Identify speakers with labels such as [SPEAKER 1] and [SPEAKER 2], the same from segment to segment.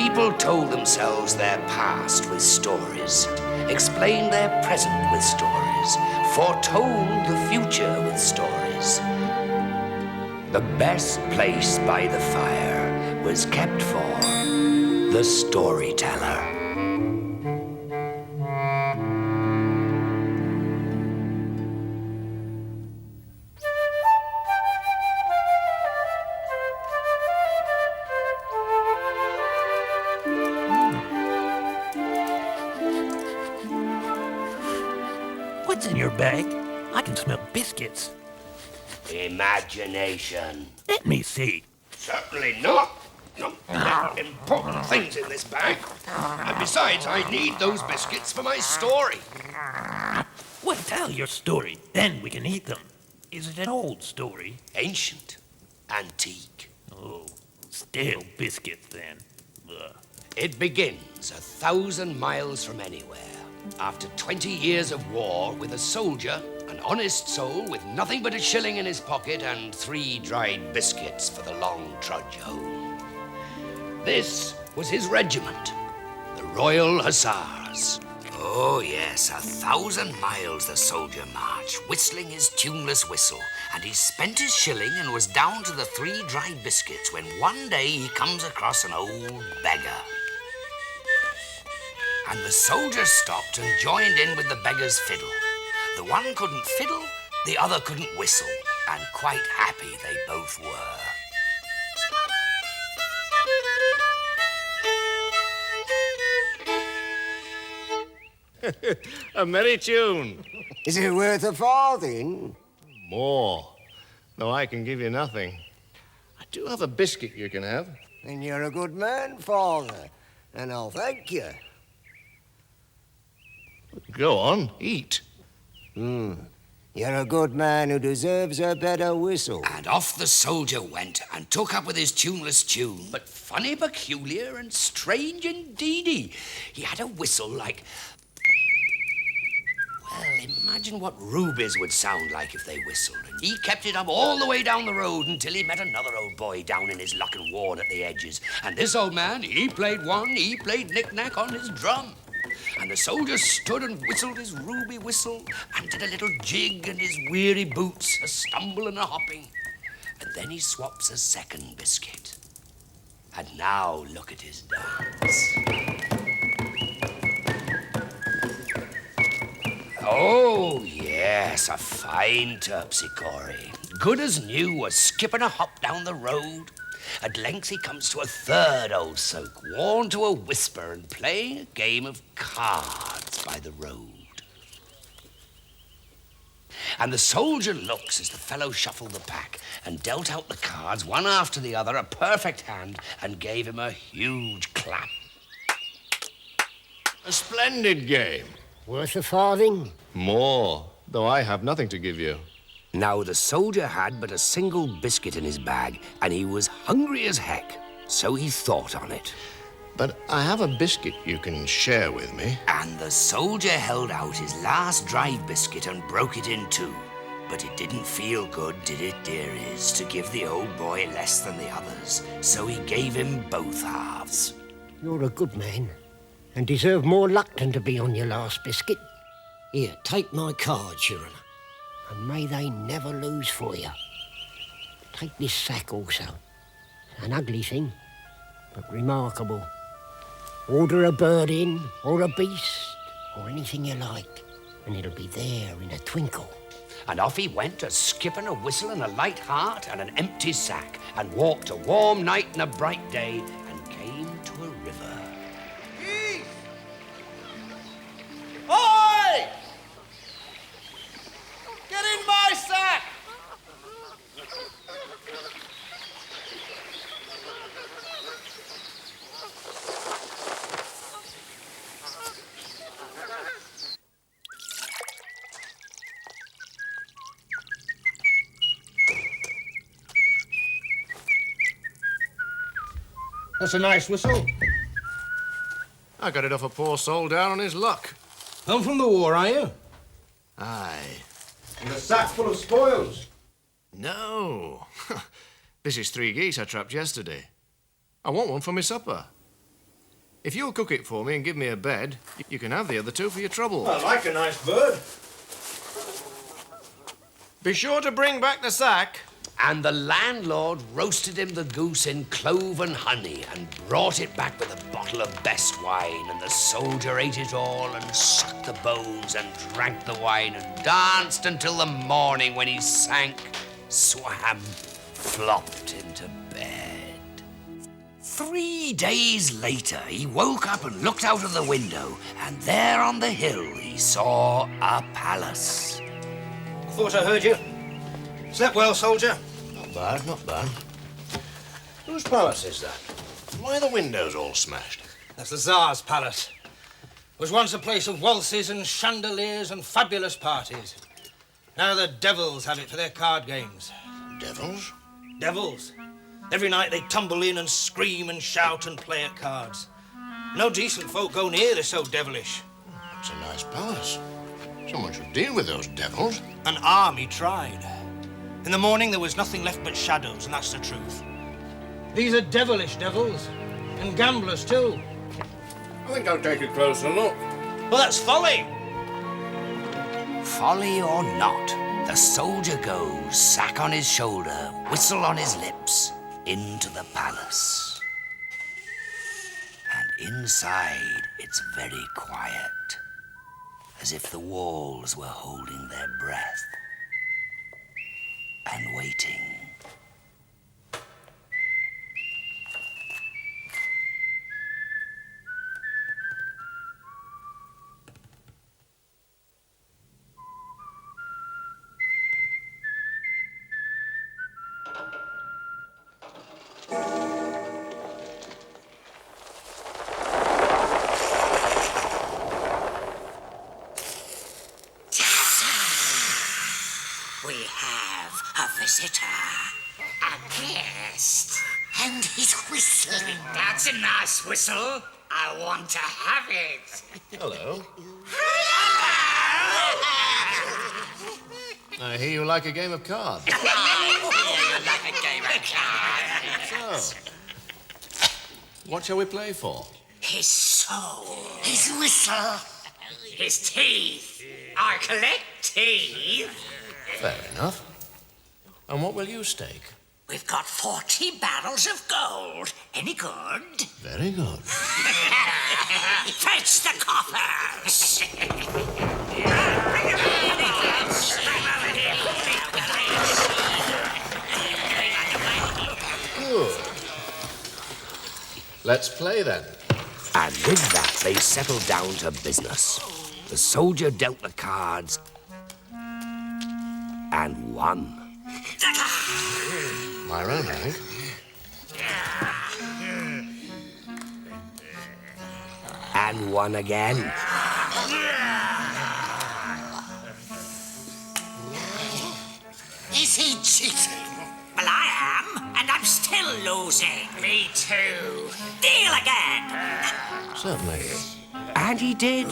[SPEAKER 1] people told themselves their past with stories, explained their present with stories, foretold the future with stories. The best place by the fire was kept for the storyteller.
[SPEAKER 2] What's in your bag? I can smell biscuits.
[SPEAKER 1] Imagination.
[SPEAKER 2] Let me see.
[SPEAKER 1] Certainly not. No, there are important things in this bag. And besides, I need those biscuits for my story.
[SPEAKER 2] Well, tell your story, then we can eat them. Is it an old story?
[SPEAKER 1] Ancient. Antique.
[SPEAKER 2] Oh, stale biscuits, then. Ugh.
[SPEAKER 1] It begins 1,000 miles from anywhere. After 20 years of war with a soldier, an honest soul with nothing but a shilling in his pocket and 3 dried biscuits for the long trudge home. This was his regiment, the Royal Hussars. Oh, yes, 1,000 miles the soldier marched, whistling his tuneless whistle, and he spent his shilling and was down to the 3 dried biscuits when one day he comes across an old beggar. And the soldier stopped and joined in with the beggar's fiddle. The one couldn't fiddle, the other couldn't whistle, and quite happy they both were.
[SPEAKER 3] A merry tune.
[SPEAKER 4] Is it worth a farthing?
[SPEAKER 3] More. Though I can give you nothing. I do have a biscuit you can have.
[SPEAKER 4] Then you're a good man, Father, and I'll thank you.
[SPEAKER 3] Go on, eat.
[SPEAKER 4] You're a good man who deserves a better whistle.
[SPEAKER 1] And off the soldier went and took up with his tuneless tune, but funny, peculiar, and strange indeedy. He had a whistle like... Well, imagine what rubies would sound like if they whistled. And he kept it up all the way down the road until he met another old boy down in his lock and ward at the edges. And this old man, he played knick-knack on his drum. And the soldier stood and whistled his ruby whistle and did a little jig in his weary boots, a stumble and a hopping. And then he swaps a second biscuit. And now look at his dance. Oh, yes, a fine terpsichore. Good as new, a skip and a hop down the road. At length he comes to a third old soak, worn to a whisper and playing a game of cards by the road. And the soldier looks as the fellow shuffled the pack and dealt out the cards, one after the other, a perfect hand, and gave him a huge clap.
[SPEAKER 3] A splendid game.
[SPEAKER 4] Worth a farthing?
[SPEAKER 3] More, though I have nothing to give you.
[SPEAKER 1] Now, the soldier had but a single biscuit in his bag, and he was hungry as heck, so he thought on it.
[SPEAKER 3] But I have a biscuit you can share with me.
[SPEAKER 1] And the soldier held out his last dried biscuit and broke it in 2. But it didn't feel good, did it, dearies, to give the old boy less than the others, so he gave him both halves.
[SPEAKER 4] You're a good man, and deserve more luck than to be on your last biscuit. Here, take my cards, Your Honour, and may they never lose for you. Take this sack also. An ugly thing, but remarkable. Order a bird in, or a beast, or anything you like, and it'll be there in a twinkle.
[SPEAKER 1] And off he went, a skip and a whistle and a light heart and an empty sack, and walked a warm night and a bright day, and came to a river.
[SPEAKER 5] Keith! Oi! Get in my sack!
[SPEAKER 6] That's a nice whistle.
[SPEAKER 3] I got it off a poor soul down on his luck.
[SPEAKER 6] Home from the war, are you?
[SPEAKER 3] Aye.
[SPEAKER 6] And a sack full of spoils.
[SPEAKER 3] No. This is 3 geese I trapped yesterday. I want one for my supper. If you'll cook it for me and give me a bed, you can have the other two for your trouble.
[SPEAKER 6] I like a nice bird.
[SPEAKER 3] Be sure to bring back the sack.
[SPEAKER 1] And the landlord roasted him the goose in clove and honey and brought it back with a bottle of best wine. And the soldier ate it all and sucked the bones and drank the wine and danced until the morning when he sank, swam, flopped into bed. 3 days later, he woke up and looked out of the window, and there on the hill he saw a palace.
[SPEAKER 6] I thought I heard you. Slept well, soldier?
[SPEAKER 3] Not bad, not bad. Whose palace is that? Why are the windows all smashed?
[SPEAKER 6] That's the Tsar's palace. It was once a place of waltzes and chandeliers and fabulous parties. Now the devils have it for their card games.
[SPEAKER 3] Devils?
[SPEAKER 6] Devils. Every night they tumble in and scream and shout and play at cards. No decent folk go near, they're so devilish.
[SPEAKER 3] It's a nice palace. Someone should deal with those devils.
[SPEAKER 6] An army tried. In the morning there was nothing left but shadows, and that's the truth. These are devilish devils, and gamblers too.
[SPEAKER 3] I think I'll take a closer look.
[SPEAKER 6] Well, that's folly.
[SPEAKER 1] Folly or not, the soldier goes, sack on his shoulder, whistle on his lips, into the palace. And inside, it's very quiet, as if the walls were holding their breath and waiting.
[SPEAKER 7] We have a visitor, a guest, and he's whistling. That's a nice whistle. I want to have it.
[SPEAKER 3] Hello. I hear you like a game of cards.
[SPEAKER 7] Like a game of cards.
[SPEAKER 3] So, what shall we play for?
[SPEAKER 7] His soul, his whistle, his teeth. I collect teeth.
[SPEAKER 3] Fair enough. And what will you stake?
[SPEAKER 7] We've got 40 barrels of gold. Any good?
[SPEAKER 3] Very good.
[SPEAKER 7] Fetch the coppers.
[SPEAKER 3] Good. Let's play then.
[SPEAKER 1] And with that, they settled down to business. The soldier dealt the cards and won.
[SPEAKER 3] My round, I think.
[SPEAKER 1] And won again.
[SPEAKER 7] Is he cheating? Well, I am, and I'm still losing. Me too. Deal again.
[SPEAKER 3] Certainly.
[SPEAKER 1] And he did.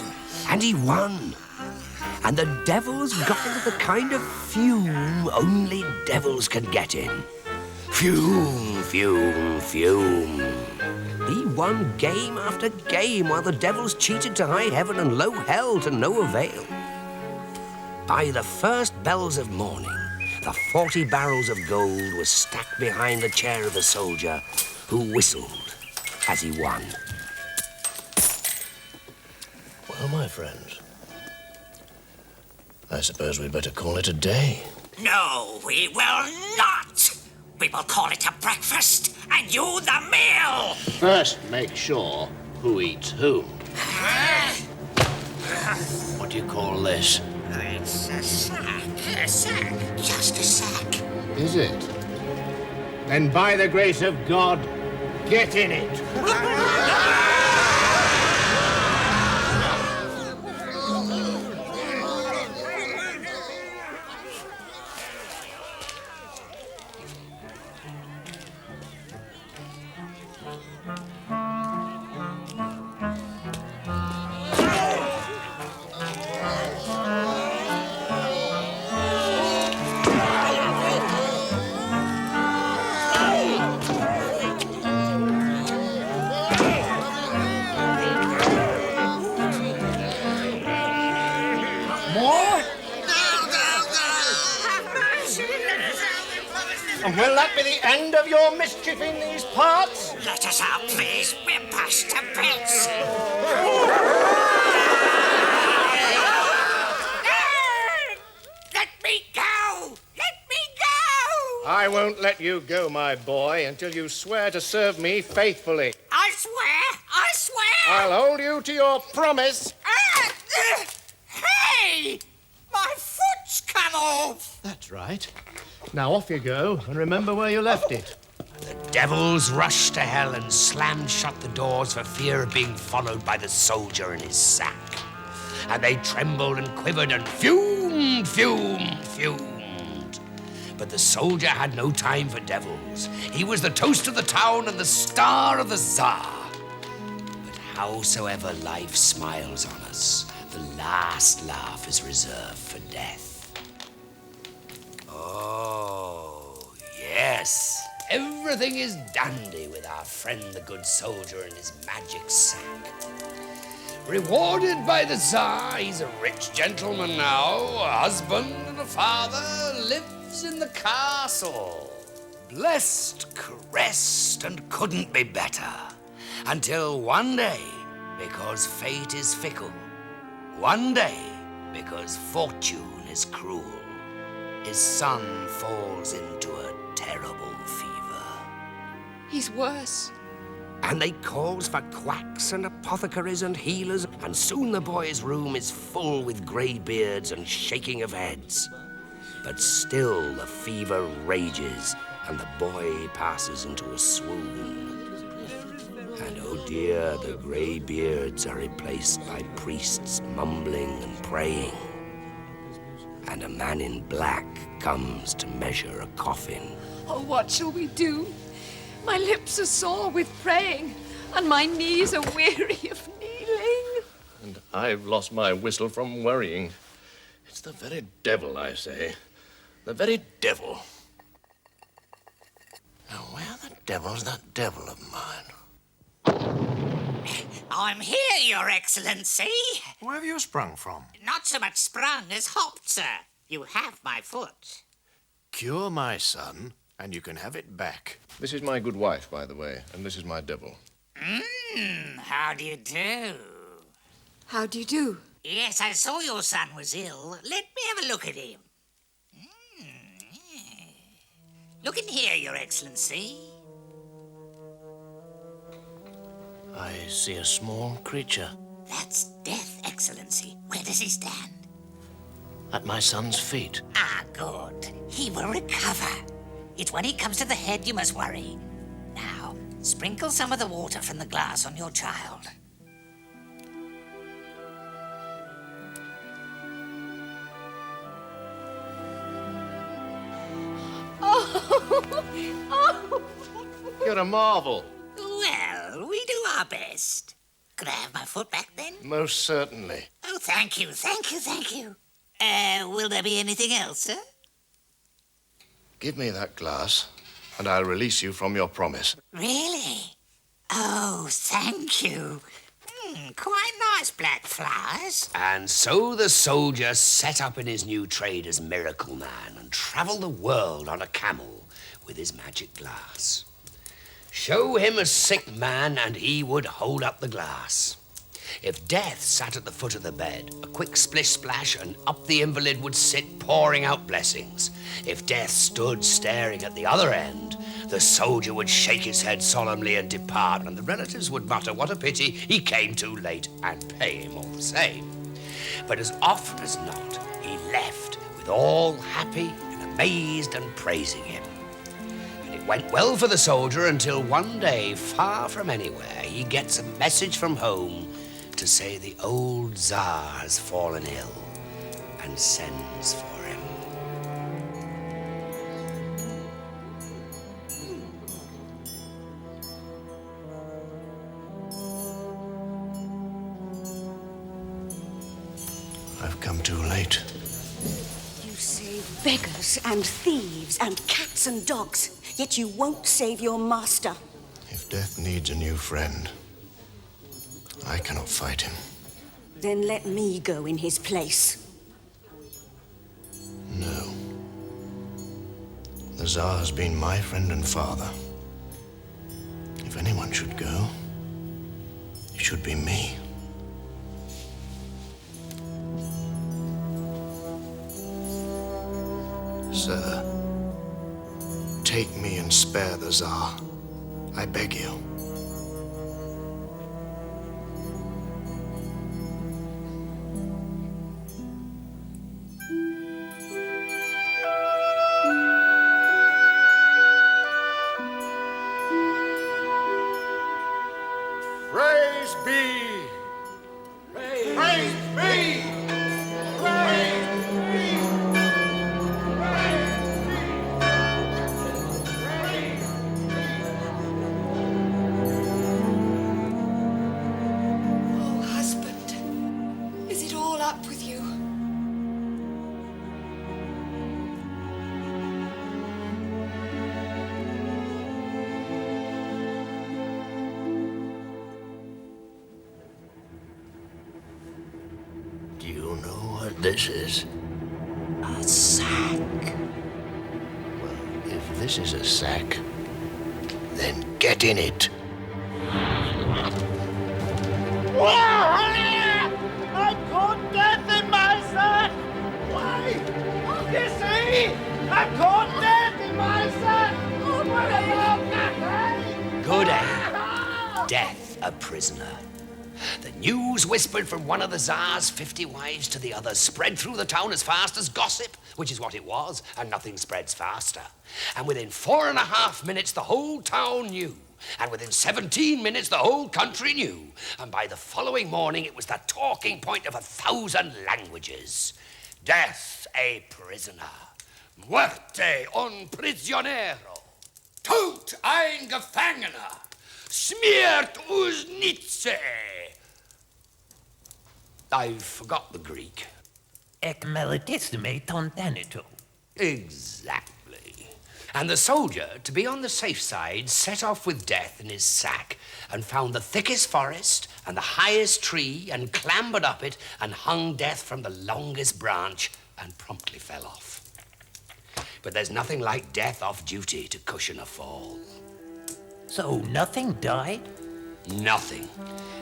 [SPEAKER 1] And he won. And the devils got into the kind of fume only devils can get in. Fume, fume, fume. He won game after game while the devils cheated to high heaven and low hell to no avail. By the first bells of morning, the 40 barrels of gold were stacked behind the chair of the soldier, who whistled as he won.
[SPEAKER 3] Well, my friends, I suppose we'd better call it a day.
[SPEAKER 7] No, we will not. We will call it a breakfast, and you the meal.
[SPEAKER 3] First, make sure who eats who. What do you call this?
[SPEAKER 7] It's a sack. A sack. Just a sack.
[SPEAKER 3] Is it?
[SPEAKER 4] Then by the grace of God, get in it.
[SPEAKER 6] More?
[SPEAKER 7] Have mercy.
[SPEAKER 3] And will that be the end of your mischief in these parts?
[SPEAKER 7] Let us out, please. We're past to bits. Let me go! Let me go!
[SPEAKER 3] I won't let you go, my boy, until you swear to serve me faithfully.
[SPEAKER 7] I swear! I swear!
[SPEAKER 3] I'll hold you to your promise.
[SPEAKER 7] Hey! My foot's come off!
[SPEAKER 3] That's right. Now off you go, and remember where you left it.
[SPEAKER 1] The devils rushed to hell and slammed shut the doors for fear of being followed by the soldier in his sack. And they trembled and quivered and fumed. But the soldier had no time for devils. He was the toast of the town and the star of the Tsar. But howsoever life smiles on us, the last laugh is reserved for death. Oh, yes. Everything is dandy with our friend the good soldier and his magic sack. Rewarded by the Tsar, he's a rich gentleman now, a husband and a father, lives in the castle. Blessed, caressed, and couldn't be better. Until one day, because fate is fickle, one day, because fortune is cruel, his son falls into a terrible fever.
[SPEAKER 8] He's worse.
[SPEAKER 1] And they calls for quacks and apothecaries and healers, and soon the boy's room is full with grey beards and shaking of heads. But still the fever rages, and the boy passes into a swoon. And oh dear, the grey beards are replaced by priests mumbling and praying. And a man in black comes to measure a coffin.
[SPEAKER 8] Oh, what shall we do? My lips are sore with praying, and my knees are weary of kneeling.
[SPEAKER 3] And I've lost my whistle from worrying. It's the very devil, I say. The very devil. Now, where the devil's that devil of mine?
[SPEAKER 7] I'm here, Your Excellency.
[SPEAKER 9] Where have you sprung from?
[SPEAKER 7] Not so much sprung as hopped, sir. You have my foot.
[SPEAKER 9] Cure my son, and you can have it back.
[SPEAKER 3] This is my good wife, by the way, and this is my devil.
[SPEAKER 7] How do you do?
[SPEAKER 8] How do you do?
[SPEAKER 7] Yes, I saw your son was ill. Let me have a look at him. Look in here, Your Excellency.
[SPEAKER 9] I see a small creature
[SPEAKER 7] That's Death, Excellency. Where does he stand?
[SPEAKER 9] at my son's feet.
[SPEAKER 7] Ah, good. He will recover. It's when he comes to the head you must worry. Now, sprinkle some of the water from the glass on your child.
[SPEAKER 3] You're a marvel.
[SPEAKER 7] Well, we do our best. Could I have my foot back then?
[SPEAKER 3] Most certainly.
[SPEAKER 7] Oh, thank you, thank you, thank you. Will there be anything else, sir?
[SPEAKER 3] Give me that glass, and I'll release you from your promise.
[SPEAKER 7] Really? Oh, thank you. Quite nice black flowers.
[SPEAKER 1] And so the soldier set up in his new trade as Miracle Man and travelled the world on a camel with his magic glass. Show him a sick man and he would hold up the glass. If Death sat at the foot of the bed, a quick splish-splash and up the invalid would sit pouring out blessings. If Death stood staring at the other end, the soldier would shake his head solemnly and depart, and the relatives would mutter, "What a pity, he came too late," and pay him all the same. But as often as not, he left with all happy and amazed and praising him. And it went well for the soldier until one day, far from anywhere, he gets a message from home to say the old Tsar has fallen ill and sends for him.
[SPEAKER 9] I've come too late.
[SPEAKER 10] You save beggars and thieves and cats and dogs, yet you won't save your master.
[SPEAKER 9] If Death needs a new friend, I cannot fight him.
[SPEAKER 10] Then let me go in his place.
[SPEAKER 9] No. The Tsar's been my friend and father. If anyone should go, it should be me. Sir, take me and spare the Tsar. I beg you.
[SPEAKER 5] Praise be! Praise be! Praise be!
[SPEAKER 8] Oh, husband, is it all up with you?
[SPEAKER 9] Do you know what this is?
[SPEAKER 7] A sack.
[SPEAKER 9] Well, if this is a sack, then get in it.
[SPEAKER 5] I caught death in my sack! Why? You see? I caught death in my sack! What about that, eh?
[SPEAKER 1] Good aim. Death a prisoner. The news whispered from one of the Tsar's 50 wives to the other spread through the town as fast as gossip, which is what it was, and nothing spreads faster. And within 4.5 minutes, the whole town knew. And within 17 minutes, the whole country knew. And by the following morning, it was the talking point of 1,000 languages. Death a prisoner. Muerte un prisionero. Tod ein Gefangener. Smiert us Nietzsche. I forgot the Greek.
[SPEAKER 2] Ec maledicime tontanito.
[SPEAKER 1] Exactly. And the soldier, to be on the safe side, set off with death in his sack and found the thickest forest and the highest tree and clambered up it and hung death from the longest branch and promptly fell off. But there's nothing like death off duty to cushion a fall.
[SPEAKER 2] So nothing died?
[SPEAKER 1] Nothing.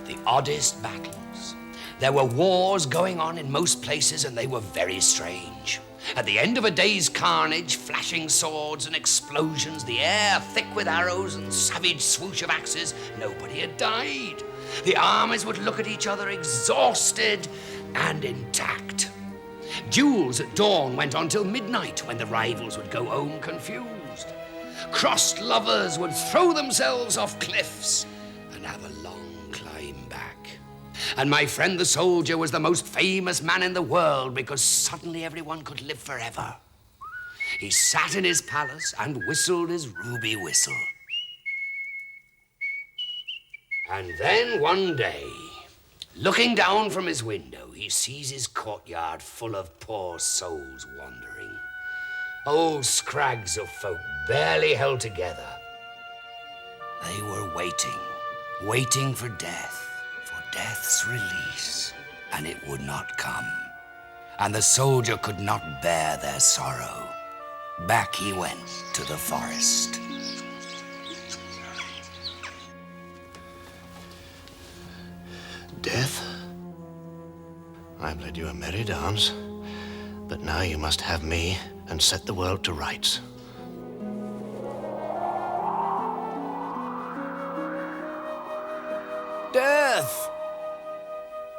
[SPEAKER 1] The oddest battles. There were wars going on in most places, and they were very strange. At the end of a day's carnage, flashing swords and explosions, the air thick with arrows and savage swoosh of axes, nobody had died. The armies would look at each other exhausted and intact. Duels at dawn went on till midnight, when the rivals would go home confused. Crossed lovers would throw themselves off cliffs and have a long climb back. And my friend the soldier was the most famous man in the world because suddenly everyone could live forever. He sat in his palace and whistled his ruby whistle. And then one day, looking down from his window, he sees his courtyard full of poor souls wandering. Old scrags of folk barely held together. They were waiting for death's release, and it would not come. And the soldier could not bear their sorrow. Back he went to the forest.
[SPEAKER 9] Death? I've led you a merry dance, but now you must have me and set the world to rights.
[SPEAKER 5] Death!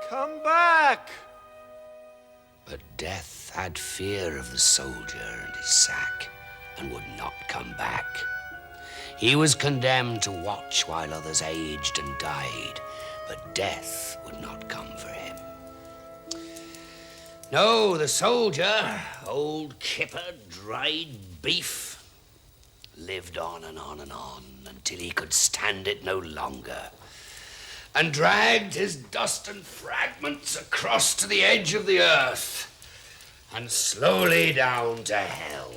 [SPEAKER 5] Come back!
[SPEAKER 1] But Death had fear of the soldier and his sack and would not come back. He was condemned to watch while others aged and died, but Death would not come for him. No, the soldier, old kipper, dried beef, lived on and on and on until he could stand it no longer and dragged his dust and fragments across to the edge of the earth and slowly down to hell.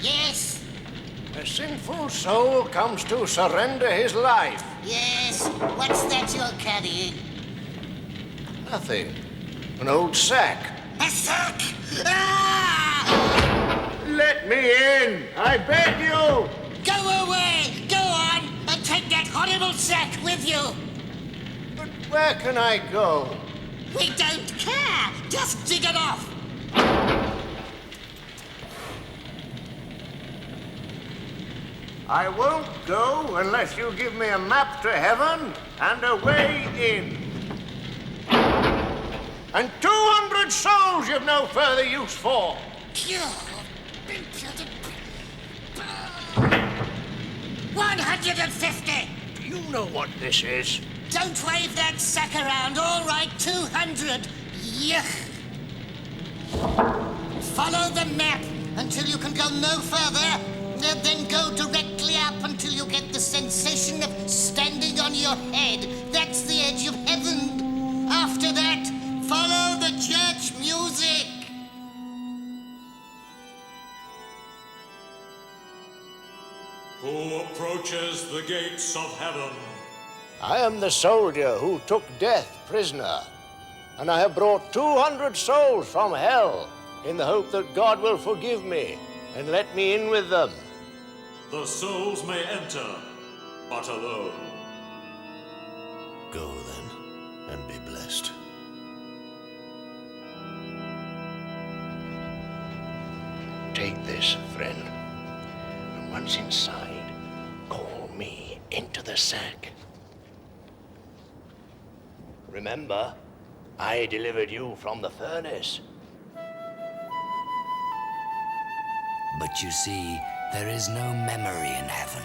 [SPEAKER 7] Yes.
[SPEAKER 9] A sinful soul comes to surrender his life.
[SPEAKER 7] Yes, what's that you're carrying?
[SPEAKER 9] Nothing. An old sack.
[SPEAKER 7] A sack! Ah!
[SPEAKER 9] Let me in! I beg you!
[SPEAKER 7] Go away! Go on and take that horrible sack with you!
[SPEAKER 9] But where can I go?
[SPEAKER 7] We don't care! Just dig it off!
[SPEAKER 9] I won't go unless you give me a map to heaven and a way in. And 200 souls you've no further use for.
[SPEAKER 7] You impudent... 150!
[SPEAKER 9] Do you know what this is?
[SPEAKER 7] Don't wave that sack around. All right, 200. Yuck. Follow the map until you can go no further. Then go directly up until you get the sensation of standing on your head. That's the edge of heaven. After that, follow the church music.
[SPEAKER 11] Who approaches the gates of heaven?
[SPEAKER 9] I am the soldier who took death prisoner, and I have brought 200 souls from hell in the hope that God will forgive me and let me in with them.
[SPEAKER 11] The souls may enter, but alone.
[SPEAKER 9] Go then, and be blessed. Take this, friend, and once inside, call me into the sack. Remember, I delivered you from the furnace.
[SPEAKER 1] But you see, there is no memory in heaven.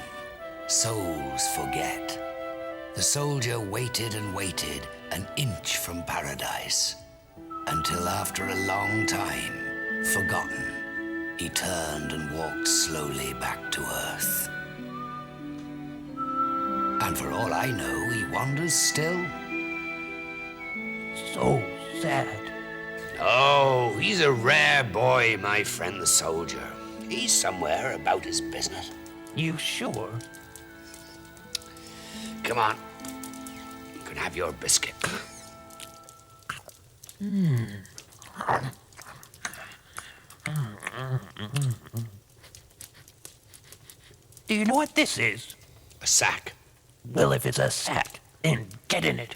[SPEAKER 1] Souls forget. The soldier waited and waited an inch from paradise, until after a long time, forgotten, he turned and walked slowly back to Earth. And for all I know, he wanders still.
[SPEAKER 2] So sad.
[SPEAKER 1] Oh, he's a rare boy, my friend the soldier. He's somewhere about his business.
[SPEAKER 2] You sure?
[SPEAKER 1] Come on. You can have your biscuit.
[SPEAKER 2] Do you know what this is?
[SPEAKER 1] A sack.
[SPEAKER 2] Well, if it's a sack, then get in it.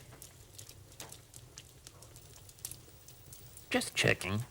[SPEAKER 2] Just checking.